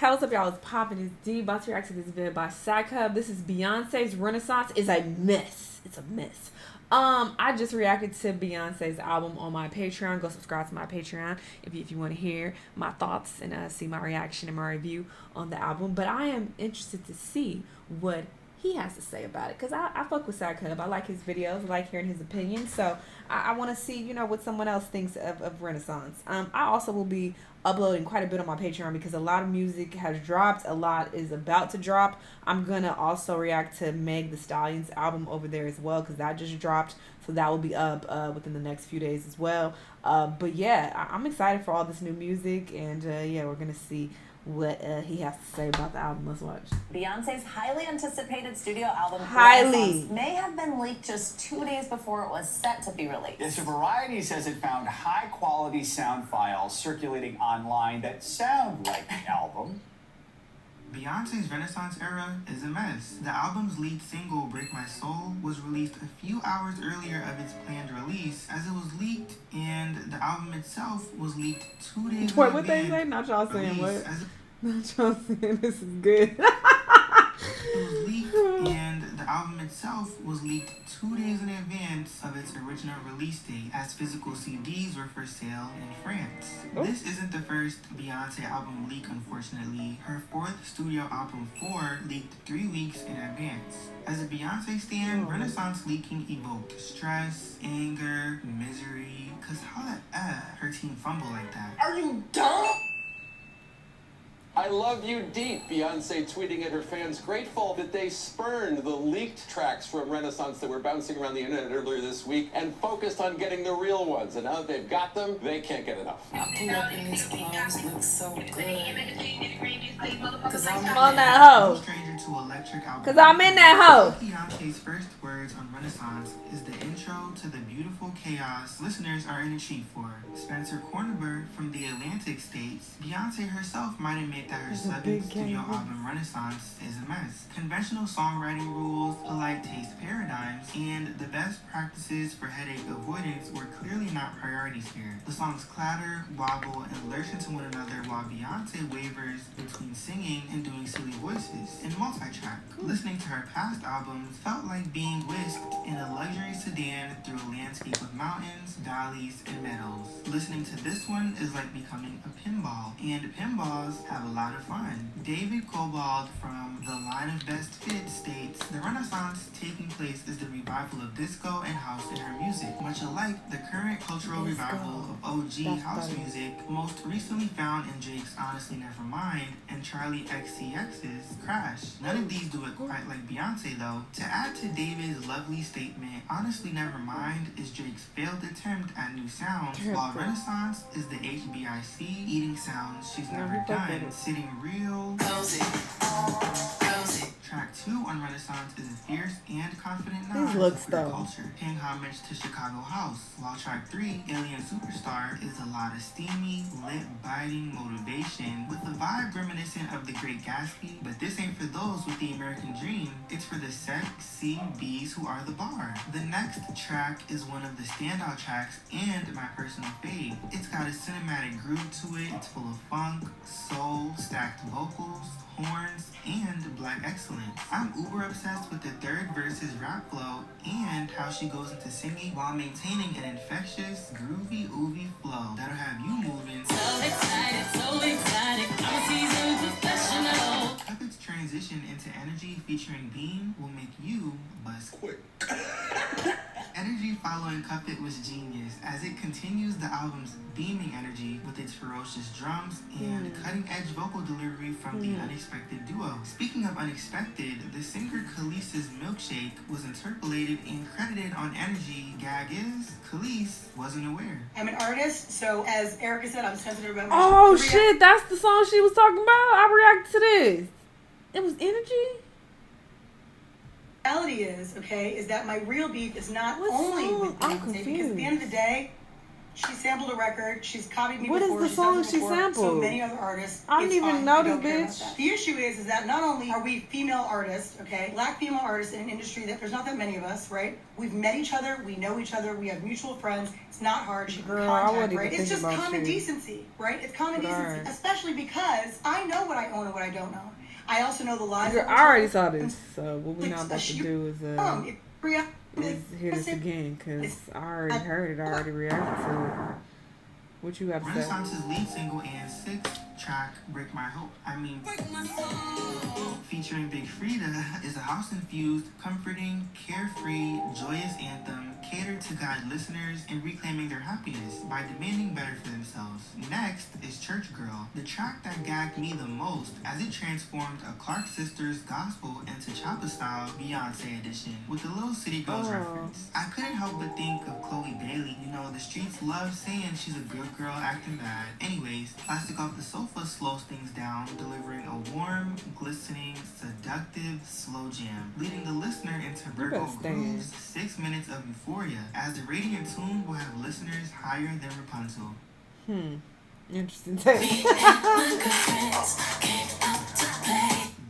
Hey, what's up, y'all? It's poppin'. It's D. About to react to this video by Sack. This is Beyonce's Renaissance. Is a mess. It's a mess. I just reacted to Beyonce's album on my Patreon. Go subscribe to my Patreon if you want to hear my thoughts and see my reaction and my review on the album. But I am interested to see what he has to say about it, because I fuck with Sack. I like his videos. I like hearing his opinions. So I want to see, what someone else thinks of Renaissance. I also will be uploading quite a bit on my Patreon because a lot of music has dropped. A lot is about to drop. I'm going to also react to Meg Thee Stallion's album over there as well, because that just dropped. So that will be up within the next few days as well. But yeah, I'm excited for all this new music. And yeah, we're going to see what he has to say about the album. Let's watch. Beyonce's highly anticipated studio album may have been leaked just 2 days before it was set to be released. Yes, Variety says it found high-quality sound files circulating online that sound like the album. Beyonce's Renaissance era is a mess. The album's lead single, Break My Soul, was released a few hours earlier of its planned release, as it was leaked, and the album itself was leaked 2 days Wait, what they say? Not y'all saying what? Not y'all saying this is good. It was leaked, and the album itself was leaked 2 days in advance of its original release date, as physical CDs were for sale in France. This isn't the first Beyonce album leak, unfortunately. Her fourth studio album, 4, leaked 3 weeks in advance. As a Beyonce stan, Renaissance leaking evoked stress, anger, misery, cause how the F her team fumble like that? Are you dumb? I love you deep, Beyonce tweeting at her fans, grateful that they spurned the leaked tracks from Renaissance that were bouncing around the internet earlier this week and focused on getting the real ones. And now that they've got them, they can't get enough. I pull up in these clothes, look so good. Cause I'm on that hoe. Cause I'm in that hoe. Beyonce's first words on Renaissance is the intro to the beautiful chaos listeners are in a cheat for. Spencer Cornberg from the Atlantic states, Beyonce herself might admit that her seventh studio album Renaissance is a mess. Conventional songwriting rules, polite taste paradigms, and the best practices for headache avoidance were clearly not priorities here. The songs clatter, wobble, and lurch into one another while Beyonce wavers between singing and doing silly voices. In multi-track, listening to her past albums felt like being whisked in a luxury sedan through a landscape of mountains, valleys, and meadows. Listening to this one is like becoming a pinball, and pinballs have a lot of fun. David Cobald from The Line of Best Fit states, the Renaissance taking place is the revival of disco and house in her music, much alike the current cultural revival of OG house music, most recently found in Drake's Honestly Nevermind and Charlie XCX's Crash. None of these do it quite like Beyonce though. To add to David's lovely statement, Honestly Nevermind is Drake's failed attempt at new sounds, while Renaissance is the HBIC eating sounds she's never done, sitting real cozy. Track 2 on Renaissance is a fierce and confident nod to queer culture, paying homage to Chicago house, while track 3, Alien Superstar, is a lot of steamy, lit, biting motivation with a vibe reminiscent of The Great Gatsby, but this ain't for those with the American dream, it's for the sexy bees who are the bar. The next track is one of the standout tracks and my personal fave. It's got a cinematic groove to it, it's full of funk, soul, stacked vocals, horns, and black excellence. I'm uber obsessed with the third verse's rap flow and how she goes into singing while maintaining an infectious, groovy, oovy flow that'll have you moving. So excited, I'm a seasoned professional. Cupid's transition into energy featuring Beam will make you buzz quick. Energy following Cup It was genius, as it continues the album's beaming energy with its ferocious drums and cutting-edge vocal delivery from the Unexpected duo. Speaking of unexpected, the singer Khalees's Milkshake was interpolated and credited on Energy. Gag is, Khalees wasn't aware. I'm an artist, so as Erica said, I'm sensitive about Oh shit, that's the song she was talking about? I reacted to this. It was Energy? Reality is that my real beef is not only with Beyonce, because at the end of the day, She sampled a record. She's copied me What is before. the She's done song it she before. So sampled? many other artists. I didn't It's even fine. know I this don't care about bitch. that. The issue is that not only are we female artists, okay, black female artists in an industry that there's not that many of us, right? We've met each other. We know each other. We have mutual friends. It's not hard. She can Girl, I contact, wouldn't even right? It's think just about common you. decency, right? It's common Right. decency, especially because I know what I own and what I don't own. I also know the lies. Girl, that we're I already told. saw this, so what we not about to do is hear this again, because I already heard it, I already reacted to it. What you got to say? Renaissance's lead single and sixth track, Break My Hope, featuring Big Frida, is a house-infused, comforting, carefree, joyous anthem catered to guide listeners in reclaiming their happiness by demanding better for themselves. Next is Church Girl, the track that gagged me the most as it transformed a Clark Sisters gospel into Choppa style Beyoncé edition with the Little City Girls reference. I couldn't help but think of Chloe Bailey. You know, the streets love saying she's a good girl acting bad. Anyways, Plastic Off the Sofa slows things down, delivering a warm, glistening, seductive, slow jam, leading the listener into Virgo grooves, 6 minutes of euphoria, as the radiant tune will have listeners higher than Rapunzel. Interesting take.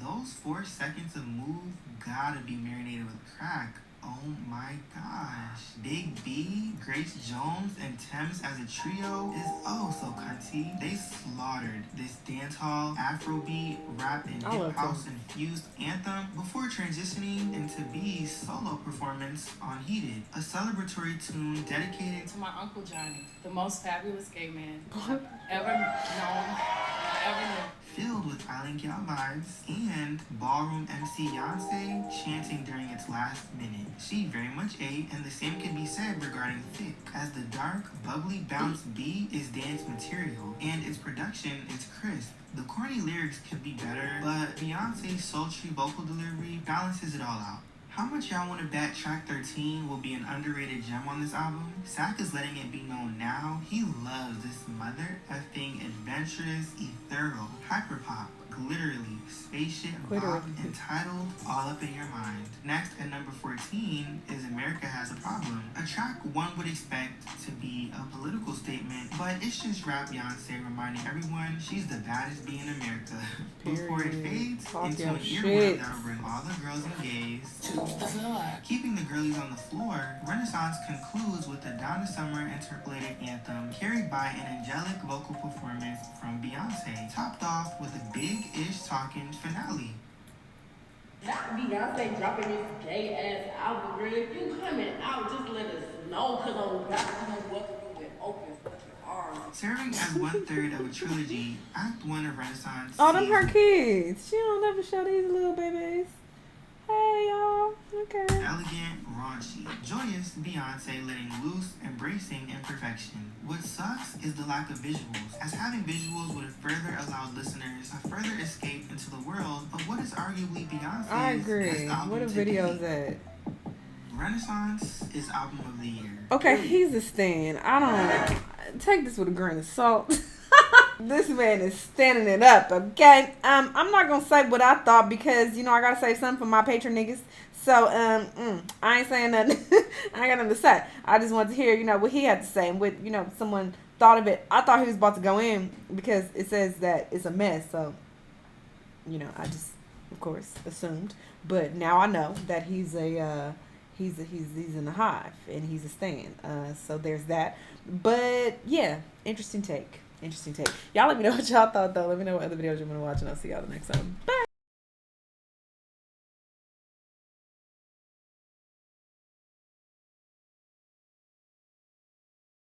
Those 4 seconds of move gotta be marinated with crack. Oh my gosh. Big B, Grace Jones, and Thames as a trio is oh so cunty. They slaughtered this dancehall, Afrobeat, rap, and hip house infused anthem before transitioning into B's solo performance on Heated, a celebratory tune dedicated To my Uncle Johnny, the most fabulous gay man I've ever known, I ever knew. filled with Island Gal vibes, and ballroom MC Beyoncé chanting during its last minute. She very much ate, and the same can be said regarding Thick, as the dark, bubbly bounce beat is dance material, and its production is crisp. The corny lyrics could be better, but Beyonce's sultry vocal delivery balances it all out. How much y'all want to bet track 13 will be an underrated gem on this album? Sack is letting it be known now. He loves this mother effing adventurous, ethereal, hyperpop, glitterly, spaceship pop entitled All Up in Your Mind. Next, at number 14, is America Has a Problem, a track one would expect to be a political statement, but it's just rap Beyonce reminding everyone she's the baddest bee in America. Before it fades into an earworm that'll bring all the girls and gays To the floor. Keeping the girlies on the floor, Renaissance concludes with the Donna Summer interpolated anthem carried by an angelic vocal performance from Beyonce, topped off with a big-ish talking finale. Not Beyonce dropping this gay ass album, girl. If you coming out, just let us know, cause I'm about to welcome you with open fucking arms. Serving as 1/3 of a trilogy, Act 1 of Renaissance. Oh, them her kids. She don't ever show these little babies. Hey, y'all. Okay. Elegant, raunchy, joyous Beyonce letting loose, embracing imperfection. What sucks is the lack of visuals, as having visuals would have further allowed listeners a further escape into the world of what is arguably Beyonce's I agree. best album What a to video is date. that? Renaissance is album of the year. Okay, he's a stan. I don't take this with a grain of salt. This man is standing it up, okay? I'm not gonna say what I thought because, you know, I gotta save something for my patron niggas. So, I ain't saying nothing. I ain't got nothing to say. I just wanted to hear, you know, what he had to say and what, you know, someone thought of it. I thought he was about to go in because it says that it's a mess. So, you know, I just, of course, assumed. But now I know that he's a, he's in the hive and he's a stan. So there's that. But yeah, interesting take. Y'all let me know what y'all thought though. Let me know what other videos you want to watch and I'll see y'all the next time. Bye.